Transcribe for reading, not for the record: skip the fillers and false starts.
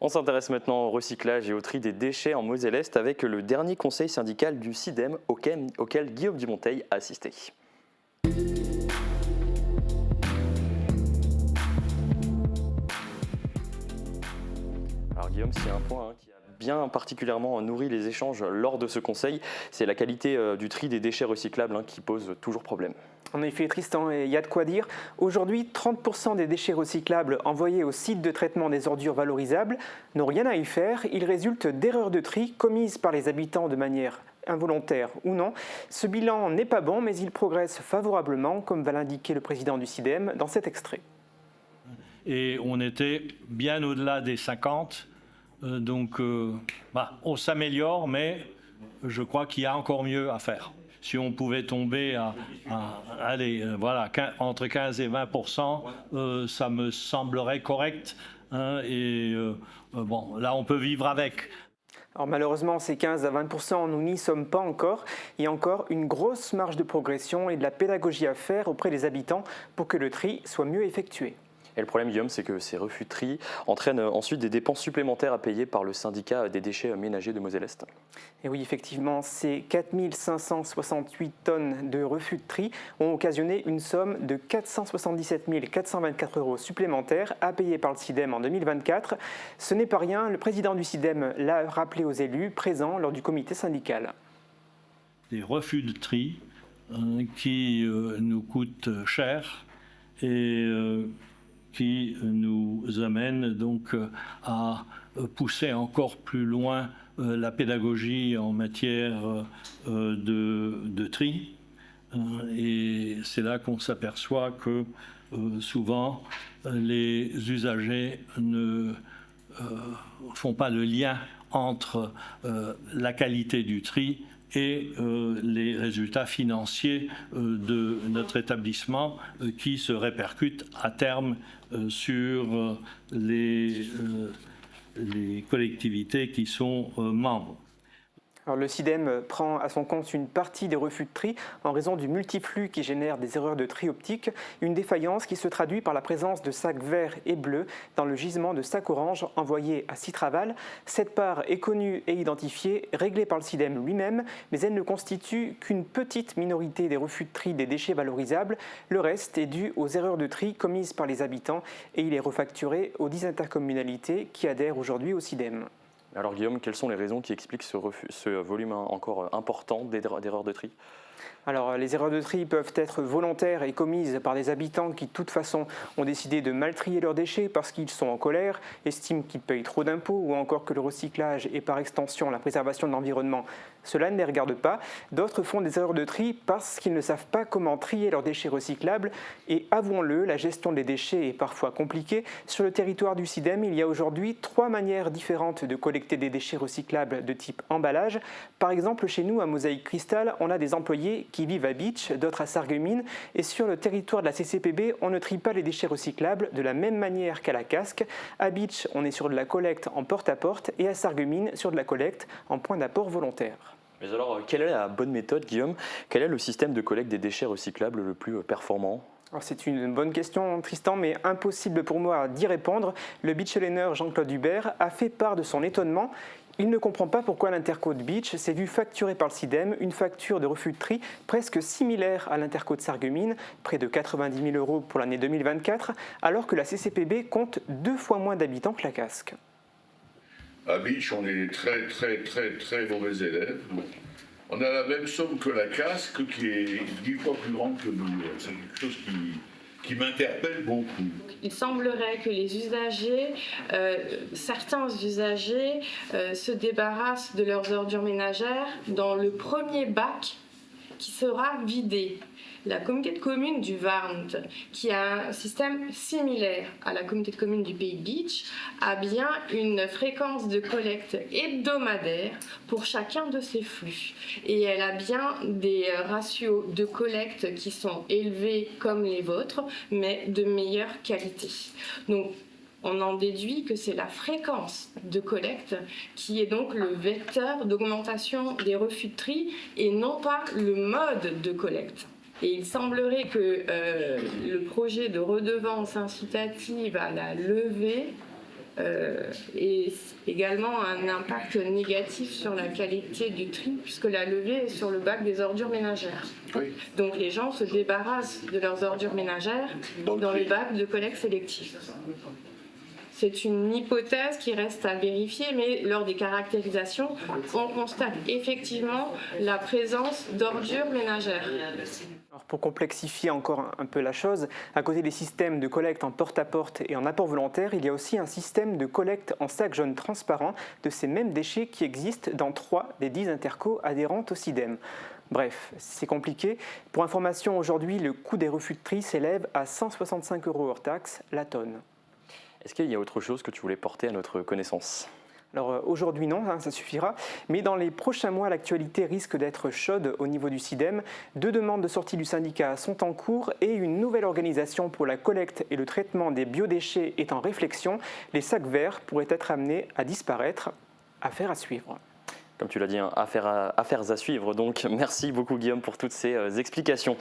On s'intéresse maintenant au recyclage et au tri des déchets en Moselle-Est avec le dernier conseil syndical du SIDEM auquel Guillaume Dumonteil a assisté. Alors Guillaume, s'il y a un point qui a bien particulièrement nourri les échanges lors de ce conseil, c'est la qualité du tri des déchets recyclables qui pose toujours problème. En effet, Tristan, il y a de quoi dire. Aujourd'hui, 30% des déchets recyclables envoyés au site de traitement des ordures valorisables n'ont rien à y faire. Ils résultent d'erreurs de tri commises par les habitants de manière involontaire ou non. Ce bilan n'est pas bon, mais il progresse favorablement, comme va l'indiquer le président du SIDEM dans cet extrait. Et on était bien au-delà des 50, donc on s'améliore, mais je crois qu'il y a encore mieux à faire. Si on pouvait tomber entre 15 et 20%, ça me semblerait correct. Là, on peut vivre avec. Alors malheureusement, ces 15 à 20%, nous n'y sommes pas encore. Il y a encore une grosse marge de progression et de la pédagogie à faire auprès des habitants pour que le tri soit mieux effectué. Et le problème, Guillaume, c'est que ces refus de tri entraînent ensuite des dépenses supplémentaires à payer par le syndicat des déchets ménagers de Moselle-Est. Et oui, effectivement, ces 4568 tonnes de refus de tri ont occasionné une somme de 477 424 € supplémentaires à payer par le SIDEM en 2024. Ce n'est pas rien, le président du SIDEM l'a rappelé aux élus présents lors du comité syndical. Des refus de tri qui nous coûtent cher et qui nous amène donc à pousser encore plus loin la pédagogie en matière de tri. Et c'est là qu'on s'aperçoit que souvent les usagers ne font pas le lien entre la qualité du tri et les résultats financiers de notre établissement qui se répercutent à terme sur les collectivités qui sont membres. Alors le SIDEM prend à son compte une partie des refus de tri en raison du multiflux qui génère des erreurs de tri optique, une défaillance qui se traduit par la présence de sacs verts et bleus dans le gisement de sacs orange envoyés à Citraval. Cette part est connue et identifiée, réglée par le SIDEM lui-même, mais elle ne constitue qu'une petite minorité des refus de tri des déchets valorisables. Le reste est dû aux erreurs de tri commises par les habitants et il est refacturé aux 10 intercommunalités qui adhèrent aujourd'hui au SIDEM. Alors Guillaume, quelles sont les raisons qui expliquent ce volume encore important d'erreurs de tri ? Alors, les erreurs de tri peuvent être volontaires et commises par des habitants qui, de toute façon, ont décidé de mal trier leurs déchets parce qu'ils sont en colère, estiment qu'ils payent trop d'impôts ou encore que le recyclage et par extension la préservation de l'environnement, cela ne les regarde pas. D'autres font des erreurs de tri parce qu'ils ne savent pas comment trier leurs déchets recyclables et avouons-le, la gestion des déchets est parfois compliquée. Sur le territoire du SIDEM, il y a aujourd'hui 3 manières différentes de collecter des déchets recyclables de type emballage. Par exemple, chez nous, à Mosaïque Cristal, on a des employés qui vivent à Bitche, d'autres à Sarreguemines, et sur le territoire de la CCPB, on ne trie pas les déchets recyclables de la même manière qu'à la Casque. À Bitche, on est sur de la collecte en porte-à-porte et à Sarreguemines, sur de la collecte en point d'apport volontaire. Mais alors, quelle est la bonne méthode, Guillaume ? Quel est le système de collecte des déchets recyclables le plus performant ? Alors c'est une bonne question, Tristan, mais impossible pour moi d'y répondre. Le Beachelaner Jean-Claude Hubert a fait part de son étonnement. Il ne comprend pas pourquoi l'Interco de Bitche s'est vu facturer par le SIDEM une facture de refus de tri presque similaire à l'Interco de Sarreguemines, près de 90 000 € pour l'année 2024, alors que la CCPB compte 2 fois moins d'habitants que la Casque. À Bitche, on est très mauvais élèves. On a la même somme que la Casque, qui est 10 fois plus grande que nous. C'est quelque chose qui m'interpelle beaucoup. Il semblerait que les usagers, certains usagers, se débarrassent de leurs ordures ménagères dans le premier bac qui sera vidé. La communauté de communes du Warnt, qui a un système similaire à la communauté de communes du Pays de Bitche, a bien une fréquence de collecte hebdomadaire pour chacun de ces flux. Et elle a bien des ratios de collecte qui sont élevés comme les vôtres, mais de meilleure qualité. Donc, on en déduit que c'est la fréquence de collecte qui est donc le vecteur d'augmentation des refus de tri et non pas le mode de collecte. Et il semblerait que le projet de redevance incitative à la levée et également un impact négatif sur la qualité du tri, puisque la levée est sur le bac des ordures ménagères. Oui. Donc les gens se débarrassent de leurs ordures ménagères dans le bac de collecte sélective. C'est une hypothèse qui reste à vérifier, mais lors des caractérisations, on constate effectivement la présence d'ordures ménagères. Alors pour complexifier encore un peu la chose, à côté des systèmes de collecte en porte-à-porte et en apport volontaire, il y a aussi un système de collecte en sac jaune transparent de ces mêmes déchets qui existent dans 3 des 10 intercos adhérentes au SIDEM. Bref, c'est compliqué. Pour information, aujourd'hui, le coût des refus de tri s'élève à 165 € hors taxe la tonne. Est-ce qu'il y a autre chose que tu voulais porter à notre connaissance ? Alors aujourd'hui non, ça suffira, mais dans les prochains mois, l'actualité risque d'être chaude au niveau du SIDEM. 2 demandes de sortie du syndicat sont en cours et une nouvelle organisation pour la collecte et le traitement des biodéchets est en réflexion. Les sacs verts pourraient être amenés à disparaître. Affaire à suivre. Comme tu l'as dit, affaires à suivre. Donc merci beaucoup Guillaume pour toutes ces explications.